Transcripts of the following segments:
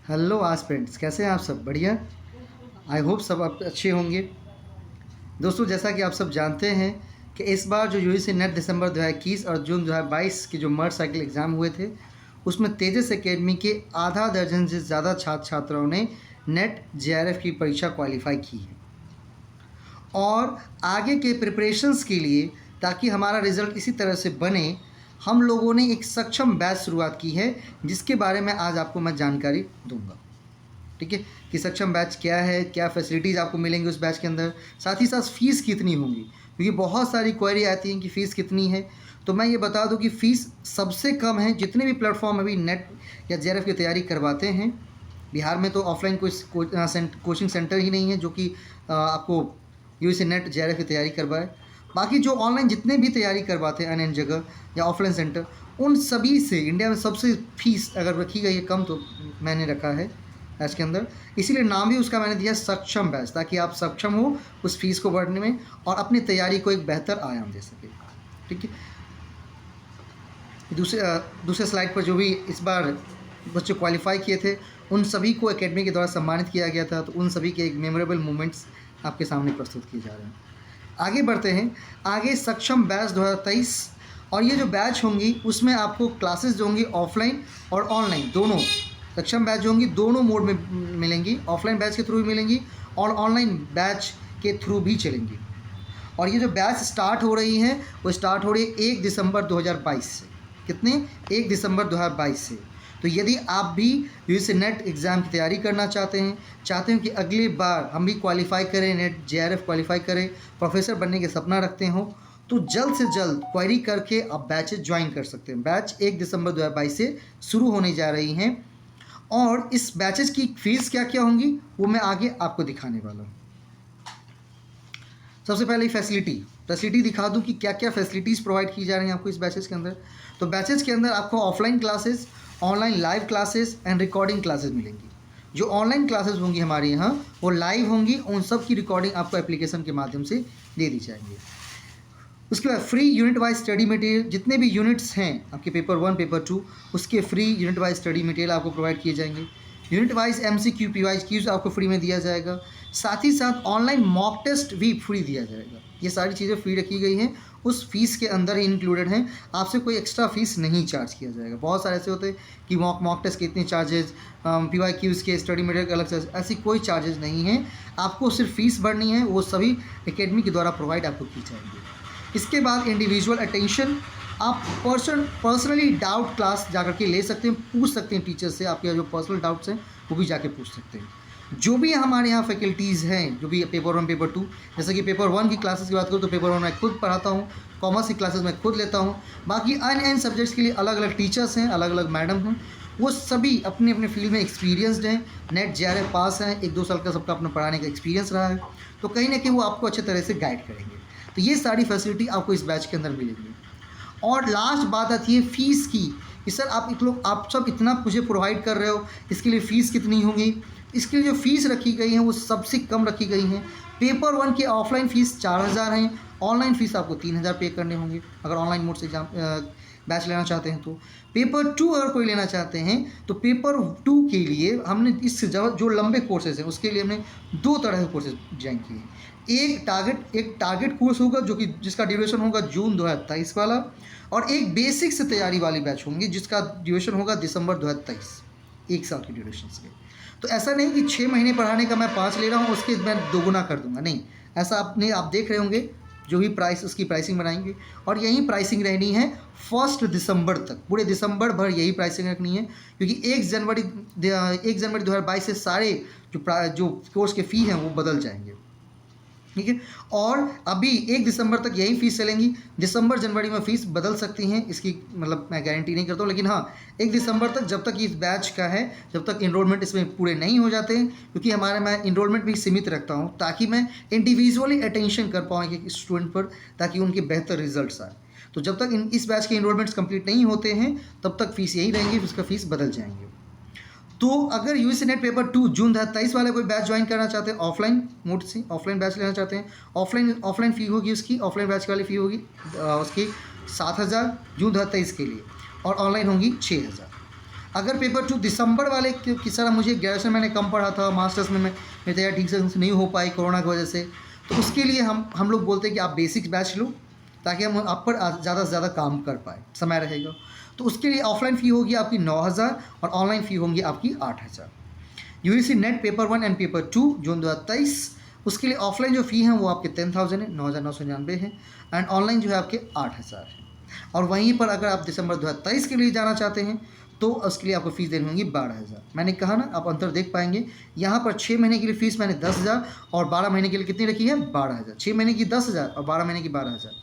Hello aspirants, कैसे हैं आप सब? बढ़िया। आई होप सब आप अच्छे होंगे। दोस्तों, जैसा कि आप सब जानते हैं कि इस बार जो यूजीसी नेट दिसंबर 2021 और जून 2022 के जो मर्ज साइकिल एग्ज़ाम हुए थे, उसमें तेजस एकेडमी के आधा दर्जन से ज़्यादा छात्र छात्राओं ने नेट जेआरएफ की परीक्षा क्वालिफाई की है। और आगे के प्रिपरेशंस के लिए, ताकि हमारा रिज़ल्ट इसी तरह से बने, हम लोगों ने एक सक्षम बैच शुरुआत की है, जिसके बारे में आज आपको मैं जानकारी दूंगा। ठीक है, कि सक्षम बैच क्या है, क्या फैसिलिटीज़ आपको मिलेंगी उस बैच के अंदर, साथ ही साथ फ़ीस कितनी होंगी, क्योंकि बहुत सारी क्वेरी आती हैं कि फ़ीस कितनी है। तो मैं ये बता दूं कि फ़ीस सबसे कम है। जितने भी प्लेटफॉर्म अभी नेट या जेआरएफ की तैयारी करवाते हैं, बिहार में तो ऑफलाइन कोई कोचिंग सेंटर ही नहीं है जो कि आपको यूजीसी नेट जेआरएफ की तैयारी करवाए। बाकी जो ऑनलाइन जितने भी तैयारी करवाते हैं अन्य जगह या ऑफलाइन सेंटर, उन सभी से इंडिया में सबसे फीस अगर रखी गई है कम, तो मैंने रखा है बैच के अंदर। इसीलिए नाम भी उसका मैंने दिया सक्षम बैच, ताकि आप सक्षम हो उस फीस को भरने में और अपनी तैयारी को एक बेहतर आयाम दे सके। ठीक है, दूसरे स्लाइड पर जो भी इस बार बच्चे क्वालिफाई किए थे, उन सभी को एकेडमी के द्वारा सम्मानित किया गया था। तो उन सभी के एक मेमोरेबल मोमेंट्स आपके सामने प्रस्तुत किए जा रहे हैं। आगे बढ़ते हैं। आगे सक्षम बैच 2023, और ये जो बैच होंगी उसमें आपको क्लासेस जो होंगी ऑफलाइन और ऑनलाइन दोनों, सक्षम बैच जो होंगी दोनों मोड में मिलेंगी। ऑफलाइन बैच के थ्रू भी मिलेंगी और ऑनलाइन बैच के थ्रू भी चलेंगी। और ये जो बैच स्टार्ट हो रही हैं वो स्टार्ट हो रही है 1 दिसंबर 2022 से। कितने? 1 दिसंबर 2022 से। तो यदि आप भी यूजीसी नेट एग्ज़ाम की तैयारी करना चाहते हैं कि अगली बार हम भी क्वालिफाई करें, नेट जेआरएफ क्वालिफाई करें, प्रोफेसर बनने के सपना रखते हो, तो जल्द से जल्द क्वेरी करके आप बैचेज ज्वाइन कर सकते हैं। बैच 1 दिसंबर 2022 से शुरू होने जा रही हैं। और इस बैचेज की फ़ीस क्या क्या होंगी वो मैं आगे आपको दिखाने वाला हूँ। सबसे पहले फैसिलिटी दिखा दूं कि क्या क्या फैसिलिटीज़ प्रोवाइड की जा रही हैं आपको इस बैचेस के अंदर। तो बैचेस के अंदर आपको offline classes, online live classes and recording classes मिलेंगी। जो ऑनलाइन क्लासेस होंगी हमारे यहाँ वो लाइव होंगी, उन सब की रिकॉर्डिंग आपको एप्लीकेशन के माध्यम से दे दी जाएंगी। उसके बाद free unit wise study material, जितने भी यूनिट्स हैं आपके पेपर 1 पेपर 2, उसके free unit wise study material आपको प्रोवाइड किए जाएंगे। Unit wise MCQ PY Qs आपको फ्री में दिया जाएगा। साथ ही साथ ऑनलाइन मॉक टेस्ट भी फ्री दिया जाएगा। ये सारी चीज़ें फ्री रखी गई हैं, उस फीस के अंदर ही इंक्लूडेड हैं। आपसे कोई एक्स्ट्रा फीस नहीं चार्ज किया जाएगा। बहुत सारे ऐसे होते हैं कि मॉक टेस्ट के इतने चार्जेज, PY क्यूज़ के स्टडी मटेरियल के अलग चार्ज, ऐसी कोई चार्जेस नहीं है। आपको सिर्फ फीस भरनी है, वो सभी एकेडमी के द्वारा प्रोवाइड आपको की जाएंगी। इसके बाद इंडिविजुअल अटेंशन, आप पर्सनली डाउट क्लास जाकर के ले सकते हैं, पूछ सकते हैं टीचर से। आपके जो पर्सनल डाउट्स हैं वो भी जाके पूछ सकते हैं। जो भी हमारे यहाँ फैकल्टीज़ हैं, जो भी पेपर 1 पेपर 2, जैसे कि पेपर 1 की क्लासेस की बात करूँ तो पेपर 1 मैं खुद पढ़ाता हूँ, कॉमर्स की क्लासेस मैं खुद लेता हूँ। बाकी अन्य सब्जेक्ट्स के लिए अलग अलग टीचर्स हैं, अलग अलग मैडम हैं, वो सभी अपने अपने फील्ड में एक्सपीरियंसड हैं, नेट जेआरएफ पास हैं, 1-2 साल का सबका अपना पढ़ाने का एक्सपीरियंस रहा है। तो कहीं ना कहीं वो आपको अच्छे तरह से गाइड करेंगे। तो ये सारी फैसिलिटी आपको इस बैच के अंदर मिलेगी। और लास्ट बात आती है फ़ीस की कि सर आप सब इतना मुझे प्रोवाइड कर रहे हो, इसके लिए फ़ीस कितनी होगी? इसके लिए जो फ़ीस रखी गई है वो सबसे कम रखी गई हैं। पेपर 1 की ऑफलाइन फ़ीस 4000 हैं, ऑनलाइन फ़ीस आपको 3000 पे करने होंगे अगर ऑनलाइन मोड से एग्जाम बैच लेना चाहते हैं। तो पेपर 2 अगर कोई लेना चाहते हैं तो पेपर 2 के लिए हमने इस जो लंबे कोर्सेज हैं उसके लिए हमने 2 तरह के कोर्सेज डिजाइन किए हैं। एक टारगेट कोर्स होगा जो कि जिसका ड्यूरेशन होगा जून 2023 वाला, और एक बेसिक से तैयारी वाली बैच होंगी जिसका ड्यूरेशन होगा दिसंबर 2023, 1 साल की ड्यूरेशन से। तो ऐसा नहीं कि 6 महीने पढ़ाने का मैं 5 ले रहा हूँ उसके मैं दोगुना कर दूंगा, नहीं, ऐसा आप देख रहे होंगे। जो भी प्राइस उसकी प्राइसिंग बनाएंगे और यही प्राइसिंग रहनी है 1 दिसंबर तक, पूरे दिसंबर भर यही प्राइसिंग रखनी है, क्योंकि 1 जनवरी 2022 से सारे जो कोर्स के फ़ी हैं वो बदल जाएंगे। ठीक है, और अभी 1 दिसंबर तक यही फ़ीस चलेंगी। दिसंबर जनवरी में फ़ीस बदल सकती हैं, इसकी मतलब मैं गारंटी नहीं करता हूँ, लेकिन हाँ 1 दिसंबर तक जब तक इस बैच का है, जब तक इनरोलमेंट इसमें पूरे नहीं हो जाते हैं, क्योंकि मैं इनरोलमेंट भी सीमित रखता हूँ ताकि मैं इंडिविजुअली अटेंशन कर पाऊँ एक स्टूडेंट पर, ताकि उनके बेहतर रिजल्ट्स आए। तो जब तक इस बैच के इनरोलमेंट्स कंप्लीट नहीं होते हैं तब तक फ़ीस यही रहेंगी, उसका फ़ीस बदल जाएंगे। तो अगर यूजीसी नेट पेपर 2 जून 2023 वाले कोई बैच ज्वाइन करना चाहते हैं ऑफलाइन मोड से, ऑफलाइन बैच लेना चाहते हैं, ऑफलाइन फ़ी होगी उसकी, ऑफलाइन बैच वाली फ़ी होगी उसकी 7000 जून 2023 के लिए, और ऑनलाइन होंगी 6000। अगर पेपर 2 दिसंबर वाले की तरह मुझे ग्रेजुएशन मैंने कम पढ़ा था, मास्टर्स में मेरी तैयारी ठीक से नहीं हो पाई कोरोना की वजह से, तो उसके लिए हम लोग बोलते हैं कि आप बेसिक्स बैच लो ताकि हम आप पर ज़्यादा से ज़्यादा काम कर पाए, समय रहेगा। तो उसके लिए ऑफलाइन फ़ी होगी आपकी 9,000 और ऑनलाइन फ़ी होंगी आपकी 8,000। UGC net paper 1 and paper 2 जून 2023, उसके लिए ऑफलाइन जो फ़ी है वो आपके 10,000 है, 9,999 है, एंड ऑनलाइन जो है आपके 8,000 है। और वहीं पर अगर आप दिसंबर 2023 के लिए जाना चाहते हैं तो उसके लिए आपको फ़ीस देनी होगी 12,000। मैंने कहा ना, आप अंतर देख पाएंगे, यहाँ पर 6 महीने के लिए फ़ीस मैंने 10,000 और 12 महीने के लिए कितनी रखी है, 12,000। 6 महीने की 10,000 और 12 महीने की 12,000।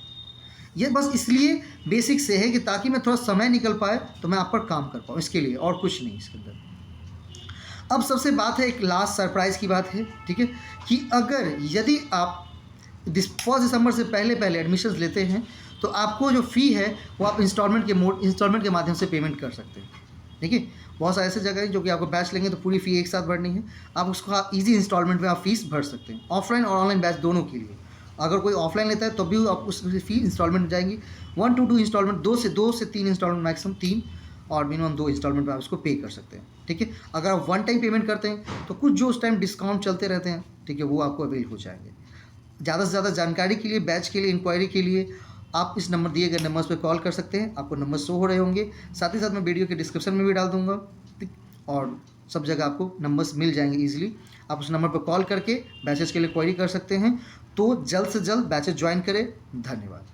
ये बस इसलिए बेसिक से है कि ताकि मैं थोड़ा समय निकल पाए तो मैं आप पर काम कर पाऊँ, इसके लिए, और कुछ नहीं इसके अंदर। अब सबसे बात है, एक लास्ट सरप्राइज़ की बात है, ठीक है, कि अगर यदि आप 1 दिसंबर से पहले एडमिशन्स लेते हैं तो आपको जो फ़ी है वो आप इंस्टॉलमेंट के माध्यम से पेमेंट कर सकते हैं। देखिए, बहुत सारे ऐसे जगह हैं जो कि आपको बैच लेंगे तो पूरी फ़ी एक साथ भरनी है, आप उसको ईजी इंस्टॉलमेंट में आप फ़ीस भर सकते हैं, ऑफलाइन और ऑनलाइन बैच दोनों के लिए। अगर कोई ऑफलाइन लेता है तो भी आप उस फ़ी इंस्टॉलमेंट में जाएंगी, 1 to 2 इंस्टॉलमेंट, 2 से 3 इंस्टॉलमेंट, मैक्सिमम 3 और मिनिमम 2 इंस्टॉलमेंट में आप उसको पे कर सकते हैं, ठीक है। अगर आप वन टाइम पेमेंट करते हैं तो कुछ जो उस टाइम डिस्काउंट चलते रहते हैं, ठीक है, वो आपको अवेल हो जाएंगे। ज़्यादा से ज़्यादा जानकारी के लिए, बैच के लिए, इंक्वायरी के लिए आप इस नंबर, दिए गए नंबर्स पे कॉल कर सकते हैं, आपको नंबर शो हो रहे होंगे, साथ ही साथ मैं वीडियो के डिस्क्रिप्शन में भी डाल दूंगा, ठीक, और सब जगह आपको नंबर्स मिल जाएंगे ईजिली। आप उस नंबर पर कॉल करके बैचेस के लिए क्वेरी कर सकते हैं। तो जल्द से जल्द बैचेस ज्वाइन करें। धन्यवाद।